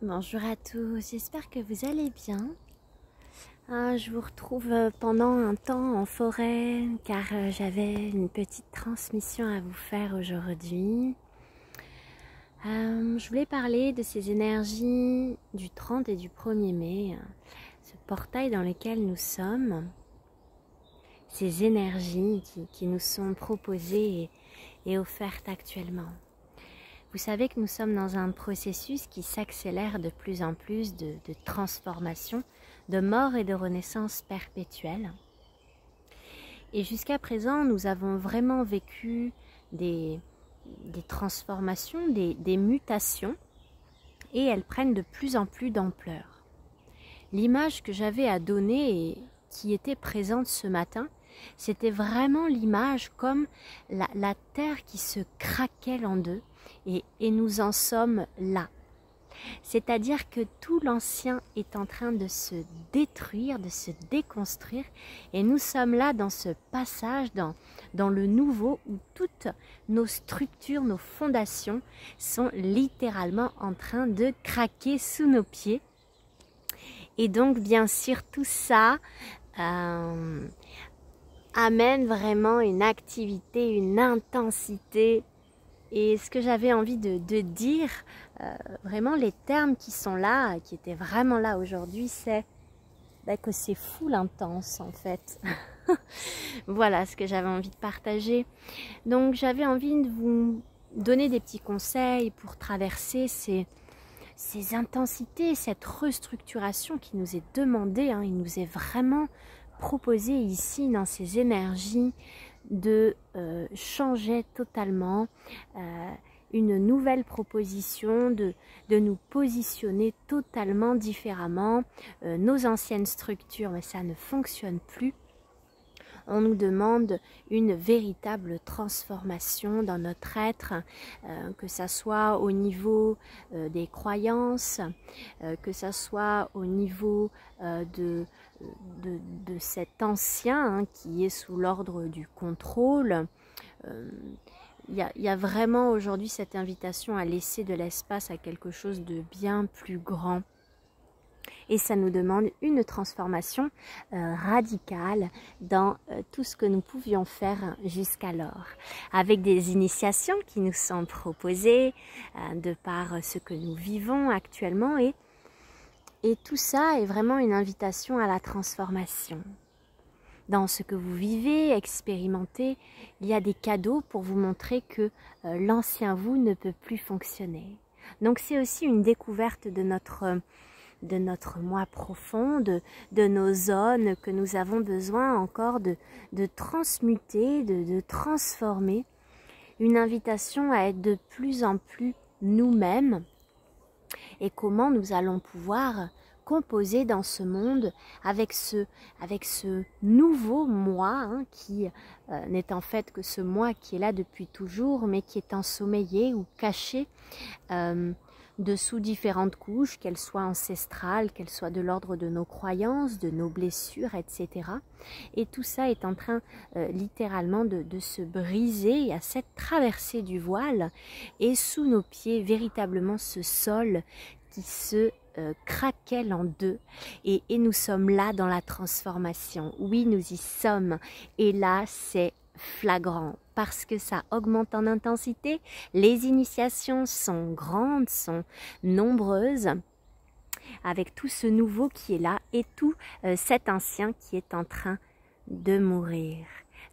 Bonjour à tous, j'espère que vous allez bien. Je vous retrouve pendant un temps en forêt car j'avais une petite transmission à vous faire aujourd'hui. Je voulais parler de ces énergies du 30 et du 1er mai, ce portail dans lequel nous sommes, ces énergies qui nous sont proposées et offertes actuellement. Vous savez que nous sommes dans un processus qui s'accélère de plus en plus de transformation, de mort et de renaissance perpétuelle. Et jusqu'à présent, nous avons vraiment vécu des transformations, des mutations, et elles prennent de plus en plus d'ampleur. L'image que j'avais à donner et qui était présente ce matin, c'était vraiment l'image comme la terre qui se craquelle en deux. Et nous en sommes là. C'est-à-dire que tout l'ancien est en train de se détruire, de se déconstruire. Et nous sommes là dans ce passage, dans le nouveau, où toutes nos structures, nos fondations sont littéralement en train de craquer sous nos pieds. Et donc, bien sûr, tout ça amène vraiment une activité, une intensité. Et ce que j'avais envie de dire, vraiment les termes qui sont là, qui étaient vraiment là aujourd'hui, c'est que c'est full intense en fait. Voilà ce que j'avais envie de partager. Donc j'avais envie de vous donner des petits conseils pour traverser ces intensités, cette restructuration qui nous est demandée. Il nous est vraiment proposé ici dans ces énergies de changer totalement, une nouvelle proposition, de nous positionner totalement différemment. Nos anciennes structures, mais ça ne fonctionne plus. On nous demande une véritable transformation dans notre être, que ça soit au niveau des croyances, que ça soit au niveau de cet ancien qui est sous l'ordre du contrôle. Il y a vraiment aujourd'hui cette invitation à laisser de l'espace à quelque chose de bien plus grand. Et ça nous demande une transformation radicale dans tout ce que nous pouvions faire jusqu'alors. Avec des initiations qui nous sont proposées de par ce que nous vivons actuellement. Et tout ça est vraiment une invitation à la transformation. Dans ce que vous vivez, expérimentez, il y a des cadeaux pour vous montrer que l'ancien vous ne peut plus fonctionner. Donc c'est aussi une découverte de notre moi profond, de nos zones que nous avons besoin encore de transmuter, de transformer. Une invitation à être de plus en plus nous-mêmes et comment nous allons pouvoir composer dans ce monde avec ce nouveau moi qui n'est en fait que ce moi qui est là depuis toujours mais qui est ensommeillé ou caché dessous différentes couches, qu'elles soient ancestrales, qu'elles soient de l'ordre de nos croyances, de nos blessures, etc. Et tout ça est en train littéralement de se briser. Il y a cette traversée du voile et sous nos pieds véritablement ce sol qui se craquelle en deux et nous sommes là dans la transformation. Oui, nous y sommes et là c'est flagrant parce que ça augmente en intensité, les initiations sont grandes, sont nombreuses avec tout ce nouveau qui est là et tout cet ancien qui est en train de mourir.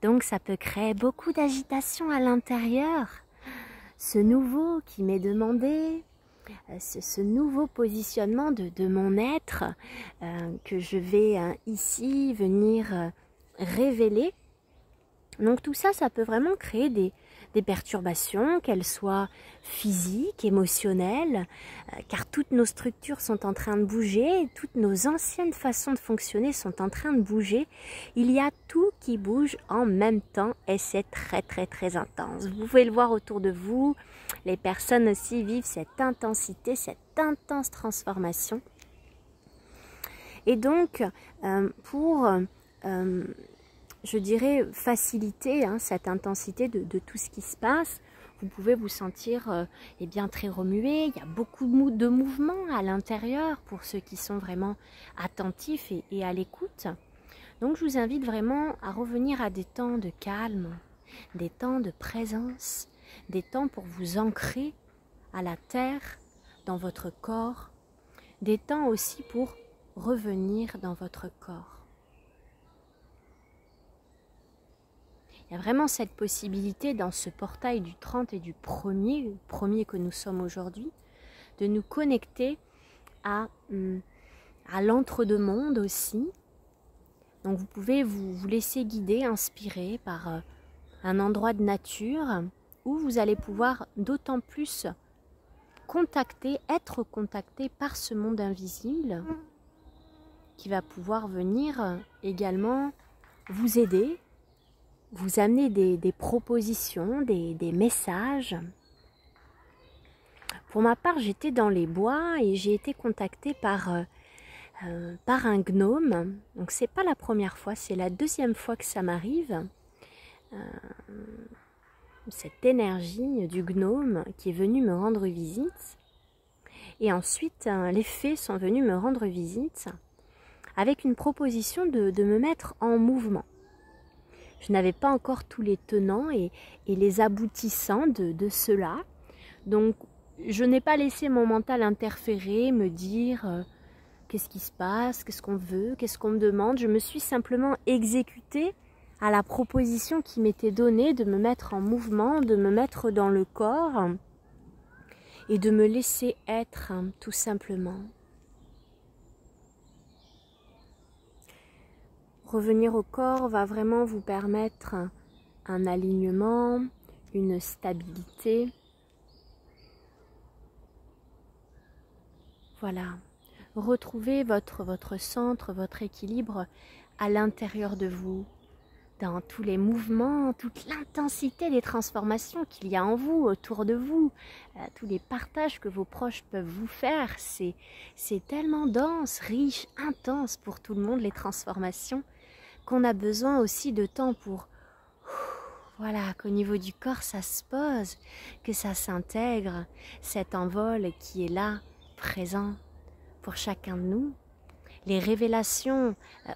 Donc ça peut créer beaucoup d'agitation à l'intérieur. Ce nouveau qui m'est demandé, ce nouveau positionnement de mon être que je vais ici venir révéler. Donc tout ça, ça peut vraiment créer des perturbations, qu'elles soient physiques, émotionnelles, car toutes nos structures sont en train de bouger, toutes nos anciennes façons de fonctionner sont en train de bouger. Il y a tout qui bouge en même temps et c'est très très très intense. Vous pouvez le voir autour de vous, les personnes aussi vivent cette intensité, cette intense transformation. Et donc, pour je dirais faciliter cette intensité de tout ce qui se passe, vous pouvez vous sentir eh bien, très remué. Il y a beaucoup de mouvements à l'intérieur pour ceux qui sont vraiment attentifs et à l'écoute. Donc je vous invite vraiment à revenir à des temps de calme, des temps de présence, des temps pour vous ancrer à la terre, dans votre corps, des temps aussi pour revenir dans votre corps. Il y a vraiment cette possibilité dans ce portail du 30 et du premier que nous sommes aujourd'hui, de nous connecter à l'entre-deux-mondes aussi. Donc vous pouvez vous laisser guider, inspirer par un endroit de nature où vous allez pouvoir d'autant plus être contacté par ce monde invisible qui va pouvoir venir également vous aider, vous amener des propositions, des messages. Pour ma part, j'étais dans les bois et j'ai été contactée par un gnome. Donc c'est pas la première fois, c'est la deuxième fois que ça m'arrive. Cette énergie du gnome qui est venu me rendre visite. Et ensuite, les fées sont venus me rendre visite avec une proposition de me mettre en mouvement. Je n'avais pas encore tous les tenants et les aboutissants de cela. Donc, je n'ai pas laissé mon mental interférer, me dire qu'est-ce qui se passe, qu'est-ce qu'on veut, qu'est-ce qu'on me demande. Je me suis simplement exécutée à la proposition qui m'était donnée de me mettre en mouvement, de me mettre dans le corps et de me laisser être, tout simplement. Revenir au corps va vraiment vous permettre un alignement, une stabilité. Voilà. Retrouvez votre centre, votre équilibre à l'intérieur de vous, dans tous les mouvements, toute l'intensité des transformations qu'il y a en vous, autour de vous, tous les partages que vos proches peuvent vous faire. C'est tellement dense, riche, intense pour tout le monde, les transformations, qu'on a besoin aussi de temps pour, voilà, qu'au niveau du corps ça se pose, que ça s'intègre, cet envol qui est là, présent pour chacun de nous. Les révélations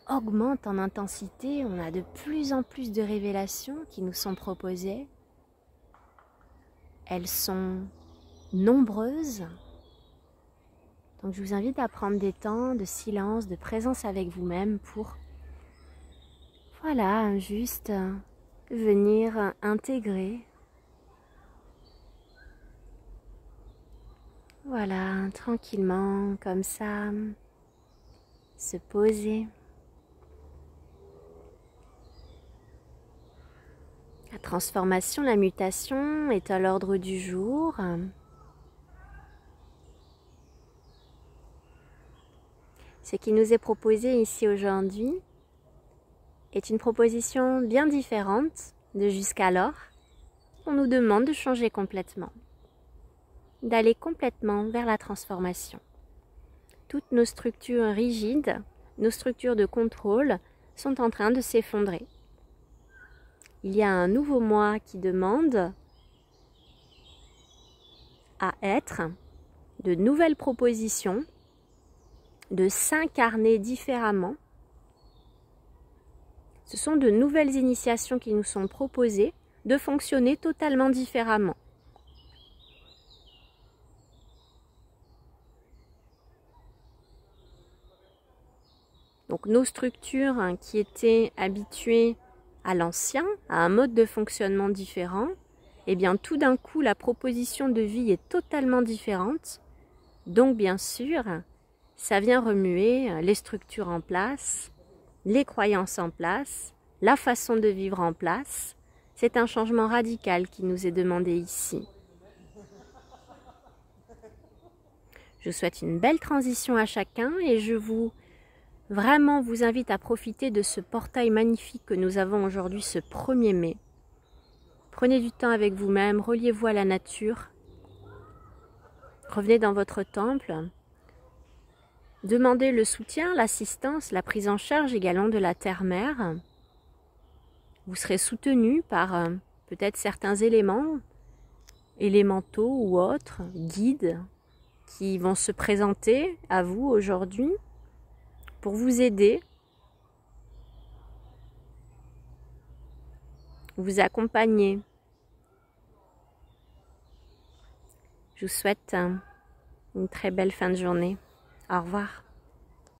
augmentent en intensité, on a de plus en plus de révélations qui nous sont proposées. Elles sont nombreuses. Donc je vous invite à prendre des temps de silence, de présence avec vous-même pour, voilà, juste venir intégrer. Voilà, tranquillement, comme ça, se poser. La transformation, la mutation est à l'ordre du jour. Ce qui nous est proposé ici aujourd'hui est une proposition bien différente de jusqu'alors. On nous demande de changer complètement, d'aller complètement vers la transformation. Toutes nos structures rigides, nos structures de contrôle sont en train de s'effondrer. Il y a un nouveau moi qui demande à être de nouvelles propositions, de s'incarner différemment. Ce sont de nouvelles initiations qui nous sont proposées, de fonctionner totalement différemment. Donc nos structures qui étaient habituées à l'ancien, à un mode de fonctionnement différent, eh bien tout d'un coup la proposition de vie est totalement différente. Donc bien sûr, ça vient remuer les structures en place, les croyances en place, la façon de vivre en place. C'est un changement radical qui nous est demandé ici. Je souhaite une belle transition à chacun et je vous invite à profiter de ce portail magnifique que nous avons aujourd'hui, ce 1er mai. Prenez du temps avec vous-même, reliez-vous à la nature, revenez dans votre temple, demandez le soutien, l'assistance, la prise en charge également de la terre-mère. Vous serez soutenu par peut-être certains éléments élémentaux ou autres, guides, qui vont se présenter à vous aujourd'hui pour vous aider, vous accompagner. Je vous souhaite une très belle fin de journée. Au revoir.